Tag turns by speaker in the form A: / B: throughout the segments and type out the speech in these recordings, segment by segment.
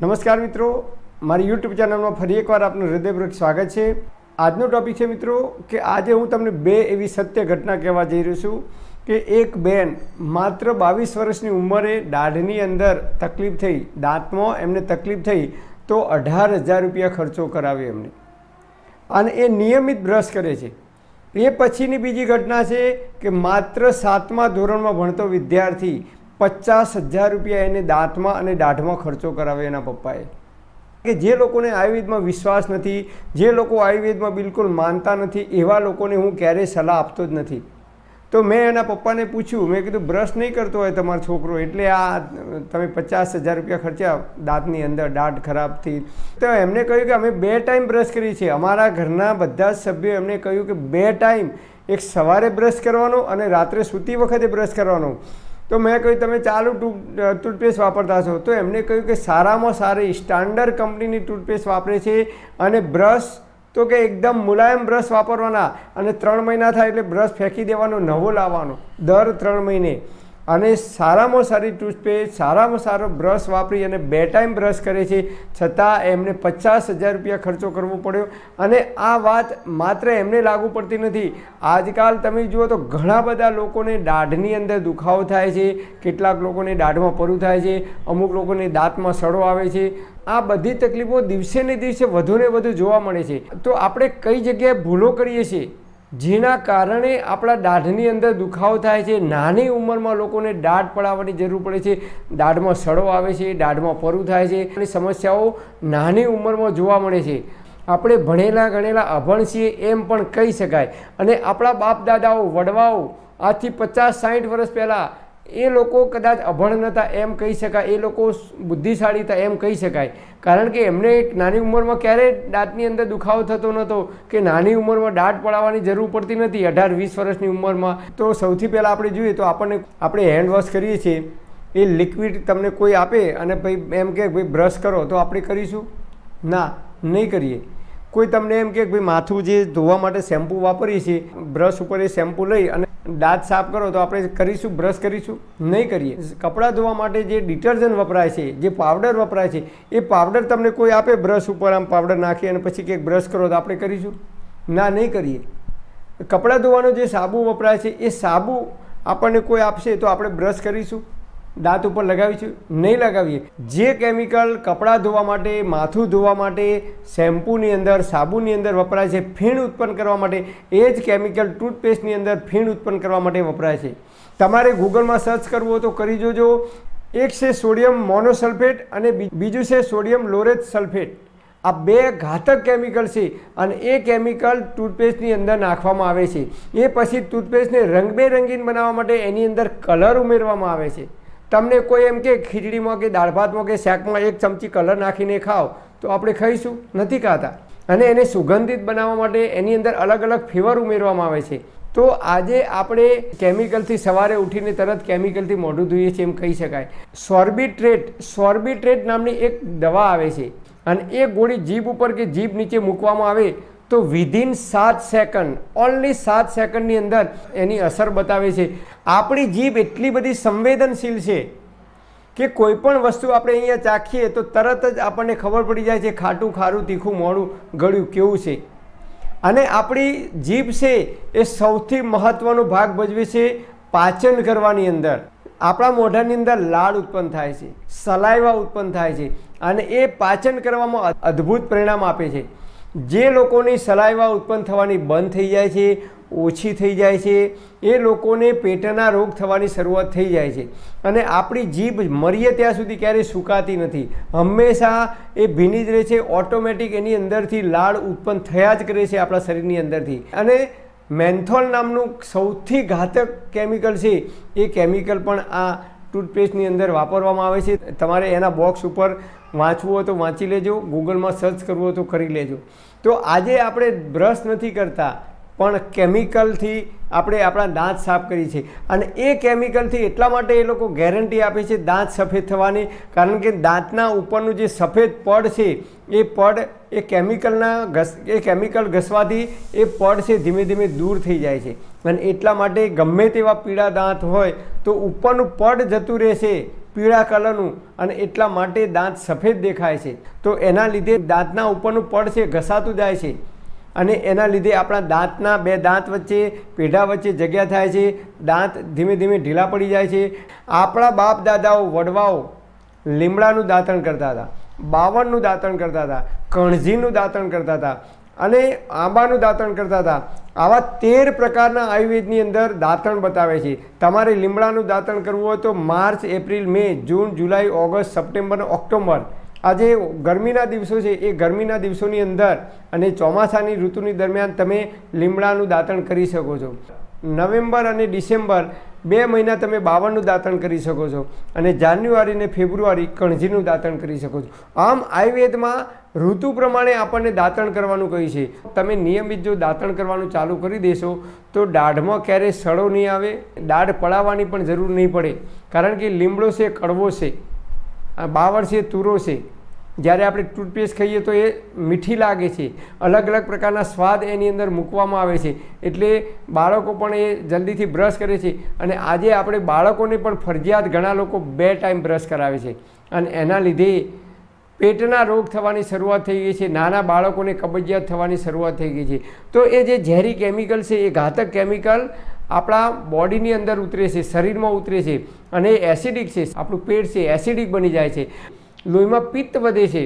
A: નમસ્કાર મિત્રો, મારી યુટ્યુબ ચેનલમાં ફરી એકવાર આપનું હૃદયપૂર્વક સ્વાગત છે। આજનો ટોપિક છે મિત્રો કે આજે હું તમને બે એવી સત્ય ઘટના કહેવા જઈ રહ્યો છું કે એક બેન માત્ર 22 વર્ષની ઉંમરે દાઢની અંદર તકલીફ થઈ, દાંતમાં એમને તકલીફ થઈ તો 18,000 રૂપિયા ખર્ચો કરાવ્યો એમને, અને એ નિયમિત બ્રશ કરે છે। એ પછીની બીજી ઘટના છે કે માત્ર 7મા ધોરણમાં ભણતો વિદ્યાર્થી 50,000 રૂપિયા એને દાંતમાં અને દાઢમાં ખર્ચો કરાવ્યો એના પપ્પાએ। કે જે લોકોને આયુર્વેદમાં વિશ્વાસ નથી, જે લોકો આયુર્વેદમાં બિલકુલ માનતા નથી, એવા લોકોને હું ક્યારેય સલાહ આપતો જ નથી। તો મેં એના પપ્પાને પૂછ્યું, મેં કીધું બ્રશ નહીં કરતો હોય તમારો છોકરો એટલે આ તમે 50,000 રૂપિયા ખર્ચ્યા દાંતની અંદર, દાઢ ખરાબ થઈ। તો એમને કહ્યું કે અમે 2 ટાઈમ બ્રશ કરીએ છીએ, અમારા ઘરના બધા જ સભ્યો એમને કહ્યું કે 2 ટાઈમ, એક સવારે બ્રશ કરવાનો અને રાત્રે સૂતી વખતે બ્રશ કરવાનો। તો મેં કહ્યું તમે ચાલુ ટૂથપેસ્ટ વાપરતા છો? તો એમને કહ્યું કે સારામાં સારી સ્ટાન્ડર્ડ કંપનીની ટૂથપેસ્ટ વાપરે છે, અને બ્રશ તો કે એકદમ મુલાયમ બ્રશ વાપરવાના, અને 3 મહિના થાય એટલે બ્રશ ફેંકી દેવાનો, નવો લાવવાનો દર 3 મહિને, અને સારામાં સારી ટૂથપેસ્ટ, સારામાં સારો બ્રશ વાપરી અને 2 ટાઈમ બ્રશ કરે છે, છતાં એમને 50,000 રૂપિયા ખર્ચો કરવો પડ્યો। અને આ વાત માત્ર એમને લાગુ પડતી નથી, આજકાલ તમે જુઓ તો ઘણા બધા લોકોને દાઢની અંદર દુખાવો થાય છે, કેટલાક લોકોને દાઢમાં પરું થાય છે, અમુક લોકોને દાંતમાં સડો આવે છે। આ બધી તકલીફો દિવસે ને દિવસે વધુ ને વધુ જોવા મળે છે। તો આપણે કઈ જગ્યાએ ભૂલો કરીએ છીએ જેના કારણે આપણા દાઢની અંદર દુખાવો થાય છે? નાની ઉંમરમાં લોકોને દાઢ પડાવવાની જરૂર પડે છે, દાઢમાં સડો આવે છે, દાઢમાં પરું થાય છે, અને સમસ્યાઓ નાની ઉંમરમાં જોવા મળે છે। આપણે ભણેલા ગણેલા અભણ છીએ એમ પણ કહી શકાય, અને આપણા બાપ દાદાઓ, વડવાઓ આજથી 50-60 વર્ષ પહેલાં એ લોકો કદાચ અભણ નહોતા એમ કહી શકાય, એ લોકો બુદ્ધિશાળી હતા એમ કહી શકાય, કારણ કે એમને એક નાની ઉંમરમાં ક્યારેય દાંતની અંદર દુખાવો થતો નહોતો, કે નાની ઉંમરમાં દાઢ પડાવવાની જરૂર પડતી નથી 18-20 વર્ષની ઉંમરમાં। તો સૌથી પહેલાં આપણે જોઈએ તો આપણે હેન્ડ વોશ કરીએ છીએ, એ લિક્વિડ તમને કોઈ આપે અને ભાઈ એમ કે ભાઈ બ્રશ કરો, તો આપણે કરીશું? ના, નહીં કરીએ। કોઈ તમને એમ કે ભાઈ માથું જે ધોવા માટે શેમ્પૂ વાપરીએ છીએ, બ્રશ ઉપર એ શેમ્પૂ લઈ અને દાંત સાફ કરો, તો આપણે કરીશું? બ્રશ કરીશું? નહીં કરીએ। કપડાં ધોવા માટે જે ડિટર્જન્ટ વપરાય છે, જે પાવડર વપરાય છે, એ પાવડર તમને કોઈ આપે બ્રશ ઉપર આમ પાવડર નાખી અને પછી કંઈક બ્રશ કરો, તો આપણે કરીશું? ના, નહીં કરીએ। કપડાં ધોવાનો જે સાબુ વપરાય છે, એ સાબુ આપણને કોઈ આપશે તો આપણે બ્રશ કરીશું? દાંત ઉપર લગાવીશું? નહીં લગાવીએ। જે કેમિકલ કપડાં ધોવા માટે, માથું ધોવા માટે, શેમ્પૂની અંદર, સાબુની અંદર વપરાય છે ફીણ ઉત્પન્ન કરવા માટે, એ જ કેમિકલ ટૂથપેસ્ટની અંદર ફીણ ઉત્પન્ન કરવા માટે વપરાય છે। તમારે ગૂગલમાં સર્ચ કરવું હોય તો કરી જોજો। એક છે સોડિયમ મોનોસલ્ફેટ અને બીજું છે સોડિયમ લોરેટ સલ્ફેટ। આ 2 ઘાતક કેમિકલ છે, અને એ કેમિકલ ટૂથપેસ્ટની અંદર નાખવામાં આવે છે। એ પછી ટૂથપેસ્ટને રંગબેરંગીન બનાવવા માટે એની અંદર કલર ઉમેરવામાં આવે છે। તમને કોઈ એમ કે ખીચડીમાં કે દાળ ભાતમાં કે શાકમાં 1 ચમચી કલર નાખીને ખાઓ, તો આપણે ખાઈશું? નથી ખાતા। અને એને સુગંધિત બનાવવા માટે એની અંદર અલગ અલગ ફ્લેવર ઉમેરવામાં આવે છે। તો આજે આપણે કેમિકલથી સવારે ઉઠીને તરત કેમિકલથી મોઢું ધોઈએ છીએ એમ કહી શકાય। સોર્બિટ્રેટ નામની એક દવા આવે છે, અને એ ગોળી જીભ ઉપર કે જીભ નીચે મૂકવામાં આવે તો વિધિન 7 સેકન્ડ, ઓનલી 7 સેકન્ડની અંદર એની અસર બતાવે છે। આપણી જીભ એટલી બધી સંવેદનશીલ છે કે કોઈ પણ વસ્તુ આપણે અહીંયા ચાખીએ તો તરત જ આપણને ખબર પડી જાય છે ખાટું, ખારું, તીખું, મોડું, ગળ્યું કેવું છે। અને આપણી જીભ છે એ સૌથી મહત્ત્વનો ભાગ ભજવે છે પાચન કરવાની અંદર। આપણા મોઢાની અંદર લાળ ઉત્પન્ન થાય છે, સલાઈવા ઉત્પન્ન થાય છે, અને એ પાચન કરવામાં અદ્ભુત પરિણામ આપે છે। જે લોકોની સલાઈવા ઉત્પન્ન થવાની બંધ થઈ જાય છે, ઓછી થઈ જાય છે, એ લોકોને પેટના રોગ થવાની શરૂઆત થઈ જાય છે। અને આપણી જીભ મરીએ ત્યાં સુધી ક્યારેય સુકાતી નથી, હંમેશા એ ભીની જ રહે છે, ઓટોમેટિક એની અંદરથી લાળ ઉત્પન્ન થયા જ કરે છે આપણા શરીરની અંદરથી। અને મેન્થોલ નામનું સૌથી ઘાતક કેમિકલ છે, એ કેમિકલ પણ આ ટૂથપેસ્ટની અંદર વાપરવામાં આવે છે। તમારે એના બોક્સ ઉપર વાંચવું હોય તો વાંચી લેજો, ગૂગલમાં સર્ચ કરવું હોય તો કરી લેજો। તો આજે આપણે બ્રશ નથી કરતા, પણ કેમિકલથી આપણે આપણા દાંત સાફ કરીએ છીએ, અને એ કેમિકલથી એટલા માટે એ લોકો ગેરંટી આપે છે દાંત સફેદ થવાની, કારણ કે દાંતના ઉપરનું જે સફેદ પડ છે, એ પડ એ કેમિકલ ઘસવાથી એ પડ છે ધીમે ધીમે દૂર થઈ જાય છે। અને એટલા માટે ગમે તેવા પીળા દાંત હોય તો ઉપરનું પડ જતું રહેશે, પીળા કલરનું અને એટલા માટે દાંત સફેદ દેખાય છે. તો એના લીધે દાંતના ઉપરનું પડ છે ઘસાતું જાય છે અને એના લીધે આપણા દાંતના બે દાંત વચ્ચે પેઢા વચ્ચે જગ્યા થાય છે. દાંત ધીમે ધીમે ઢીલા પડી જાય છે. આપણા બાપ દાદાઓ વડવાઓ લીમડાનું દાંતણ કરતા હતા, બાવળનું દાંતણ કરતા હતા, કણજીનું દાંતણ કરતા હતા અને આંબાનું દાંતણ કરતા હતા. આવા 13 પ્રકારના આયુર્વેદની અંદર દાંતણ બતાવે છે. તમારે લીમડાનું દાંતણ કરવું હોય તો માર્ચ, એપ્રિલ, મે, જૂન, જુલાઈ, ઓગસ્ટ, સપ્ટેમ્બર, ઓક્ટોબર આ જે ગરમીના દિવસો છે એ ગરમીના દિવસોની અંદર અને ચોમાસાની ઋતુની દરમિયાન તમે લીમડાનું દાંતણ કરી શકો છો. નવેમ્બર અને ડિસેમ્બર 2 મહિના તમે બાવળનું દાંતણ કરી શકો છો અને જાન્યુઆરી અને ફેબ્રુઆરી કણજીનું દાંતણ કરી શકો છો. આમ આયુર્વેદમાં ઋતુ પ્રમાણે આપણને દાંતણ કરવાનું કહ્યું છે. તમે નિયમિત જો દાંતણ કરવાનું ચાલુ કરી દેશો તો દાઢમાં ક્યારેય સડો નહીં આવે, દાઢ પડાવવાની પણ જરૂર નહીં પડે. કારણ કે લીમડો છે કડવો છે, બાવળ છે તુરો છે. જ્યારે આપણે ટૂથપેસ્ટ ખાઈએ તો એ મીઠી લાગે છે, અલગ અલગ પ્રકારના સ્વાદ એની અંદર મૂકવામાં આવે છે એટલે બાળકો પણ એ જલ્દીથી બ્રશ કરે છે. અને આજે આપણે બાળકોને પણ ફરજિયાત ઘણા લોકો 2 ટાઈમ બ્રશ કરાવે છે અને એના લીધે પેટના રોગ થવાની શરૂઆત થઈ ગઈ છે. નાના બાળકોને કબજિયાત થવાની શરૂઆત થઈ ગઈ છે. તો એ જે ઝેરી કેમિકલ છે એ ઘાતક કેમિકલ આપણા બોડીની અંદર ઉતરે છે, શરીરમાં ઉતરે છે અને એસિડિક છે. આપણું પેટ છે એસિડિક બની જાય છે, લોહીમાં પિત્ત વધે છે,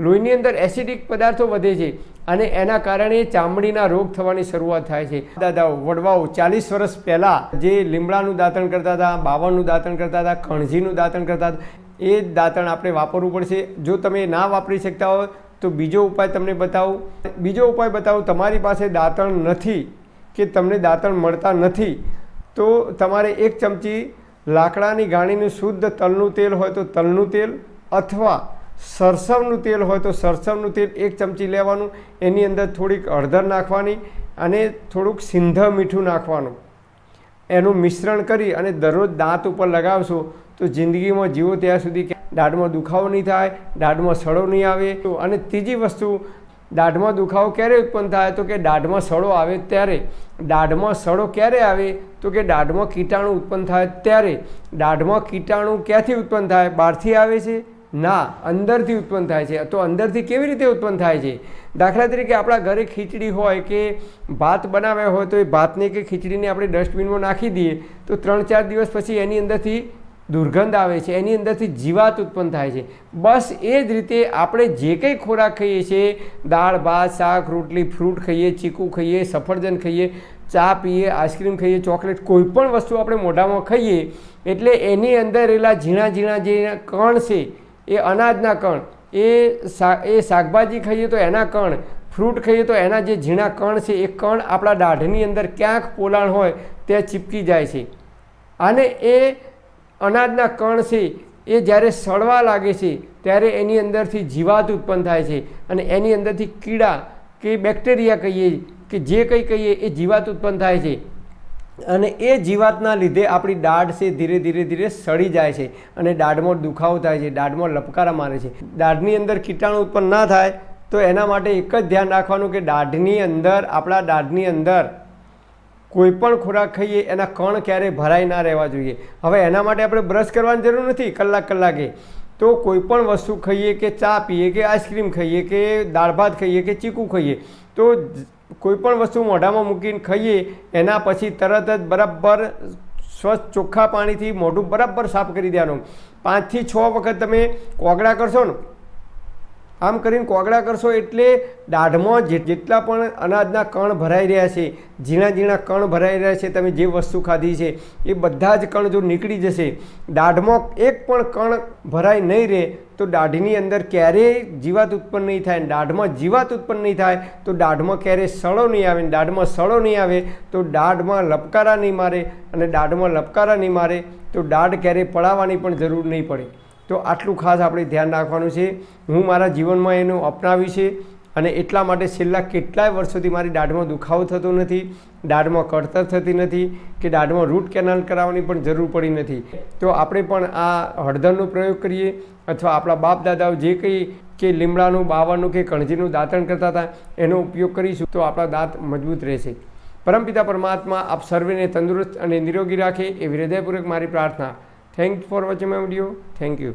A: લોહીની અંદર એસિડિક પદાર્થો વધે છે અને એના કારણે ચામડીના રોગ થવાની શરૂઆત થાય છે. દાદાઓ વડવાઓ 40 વર્ષ પહેલાં જે લીમડાનું દાંતણ કરતા હતા, બાવળનું દાંતણ કરતા હતા, કણજીનું દાંતણ કરતા હતા, એ દાંતણ આપણે વાપરવું પડશે. જો તમે ના વાપરી શકતા હોય તો બીજો ઉપાય તમને બતાવું. બીજો ઉપાય બતાવું, તમારી પાસે દાંતણ નથી કે તમને દાંતણ મળતા નથી તો તમારે 1 ચમચી લાકડાની ગાણીનું શુદ્ધ તલનું તેલ હોય તો તલનું તેલ અથવા સરસવનું તેલ હોય તો સરસવનું તેલ 1 ચમચી લેવાનું. એની અંદર થોડીક હળદર નાખવાની અને થોડુંક સિંધ મીઠું નાખવાનું. એનું મિશ્રણ કરી અને દરરોજ દાંત ઉપર લગાવશો તો જિંદગીમાં જીવો ત્યાં સુધી દાઢમાં દુખાવો નહીં થાય, દાઢમાં સડો નહીં આવે. અને ત્રીજી વસ્તુ, દાઢમાં દુખાવો ક્યારે ઉત્પન્ન થાય તો કે દાઢમાં સડો આવે ત્યારે. દાઢમાં સડો ક્યારે આવે તો કે દાઢમાં કીટાણુ ઉત્પન્ન થાય ત્યારે. દાઢમાં કીટાણુ ક્યાંથી ઉત્પન્ન થાય? બહારથી આવે છે? ના, અંદરથી ઉત્પન્ન થાય છે. તો અંદરથી કેવી રીતે ઉત્પન્ન થાય છે? દાખલા તરીકે આપણા ઘરે ખીચડી હોય કે ભાત બનાવ્યા હોય તો એ ભાતને કે ખીચડીને આપણે ડસ્ટબિનમાં નાખી દઈએ તો 3-4 દિવસ પછી એની અંદરથી દુર્ગંધ આવે છે, એની અંદરથી જીવાત ઉત્પન્ન થાય છે. બસ એ જ રીતે આપણે જે કંઈ ખોરાક ખાઈએ છીએ, દાળ ભાત શાક રોટલી, ફ્રૂટ ખાઈએ, ચીકુ ખાઈએ, સફરજન ખાઈએ, ચા પીએ, આઈસ્ક્રીમ ખાઈએ, ચોકલેટ, કોઈ પણ વસ્તુ આપણે મોઢામાં ખાઈએ એટલે એની અંદર રહેલા ઝીણા ઝીણા જે કણ છે એ અનાજના કણ, એ શાકભાજી ખાઈએ તો એના કણ, ફ્રૂટ ખાઈએ તો એના જે ઝીણા કણ છે એ કણ આપણા દાઢની અંદર ક્યાંક પોલાણ હોય ત્યાં ચીપકી જાય છે અને એ અનાજના કણ છે એ જ્યારે સડવા લાગે છે ત્યારે એની અંદરથી જીવાત ઉત્પન્ન થાય છે અને એની અંદરથી કીડા કે બેક્ટેરિયા કહીએ કે જે કંઈ કહીએ એ જીવાત ઉત્પન્ન થાય છે અને એ જીવાતના લીધે આપણી દાઢ છે ધીરે ધીરે ધીરે સડી જાય છે અને દાઢમાં દુખાવો થાય છે, દાઢમાં લપકારા મારે છે. દાઢની અંદર કીટાણુ ઉત્પન્ન ના થાય તો એના માટે એક જ ધ્યાન રાખવાનું કે દાઢની અંદર, આપણા દાઢની અંદર કોઈ પણ ખોરાક ખાઈએ એના કણ ક્યારેય ભરાઈ ના રહેવા જોઈએ. હવે એના માટે આપણે બ્રશ કરવાની જરૂર નથી કલાકે. તો કોઈ પણ વસ્તુ ખાઈએ કે ચા પીએ કે આઈસ્ક્રીમ ખાઈએ કે દાળ ભાત ખાઈએ કે ચીકુ ખાઈએ તો કોઈ પણ વસ્તુ મોઢામાં મૂકીને ખાઈએ એના પછી તરત જ બરાબર સ્વચ્છ ચોખ્ખા પાણીથી મોઢું બરાબર સાફ કરી દેવાનું. 5 થી 6 વખત તમે કોગળા કરશો ને, આમ કરીને કોગળા કરશો એટલે દાઢમાં જેટલા પણ અનાજના કણ ભરાઈ રહ્યા છે, ઝીણા ઝીણા કણ ભરાઈ રહ્યા છે, તમે જે વસ્તુ ખાધી છે એ બધા જ કણ જો નીકળી જશે, દાઢમાં એક પણ કણ ભરાઈ નહીં રહે તો દાઢની અંદર ક્યારેય જીવાત ઉત્પન્ન નહીં થાય. દાઢમાં જીવાત ઉત્પન્ન નહીં થાય તો દાઢમાં ક્યારેય સડો નહીં આવે. દાઢમાં સડો નહીં આવે તો દાઢમાં લપકારા નહીં મારે અને દાઢમાં લપકારા નહીં મારે તો દાઢ ક્યારેય પડાવવાની પણ જરૂર નહીં પડે. તો આટલું ખાસ આપણે ધ્યાન રાખવાનું છે. હું મારા જીવનમાં એનું અપનાવ્યું છે અને એટલા માટે છેલ્લા કેટલાય વર્ષોથી મારી દાઢમાં દુખાવો થતો નથી, દાઢમાં કળતર થતી નથી કે દાઢમાં રૂટ કેનાલ કરાવવાની પણ જરૂર પડી નથી. તો આપણે પણ આ હળદરનો પ્રયોગ કરીએ અથવા આપણા બાપ દાદાઓ જે કંઈ કે લીમડાનું, બાવળનું કે કણજીનું દાંતણ કરતા હતા એનો ઉપયોગ કરીશું તો આપણા દાંત મજબૂત રહેશે. પરમપિતા પરમાત્મા આપ સર્વેને તંદુરસ્ત અને નિરોગી રાખે એવી હૃદયપૂર્વક મારી પ્રાર્થના. Thanks for watching my video. Thank you.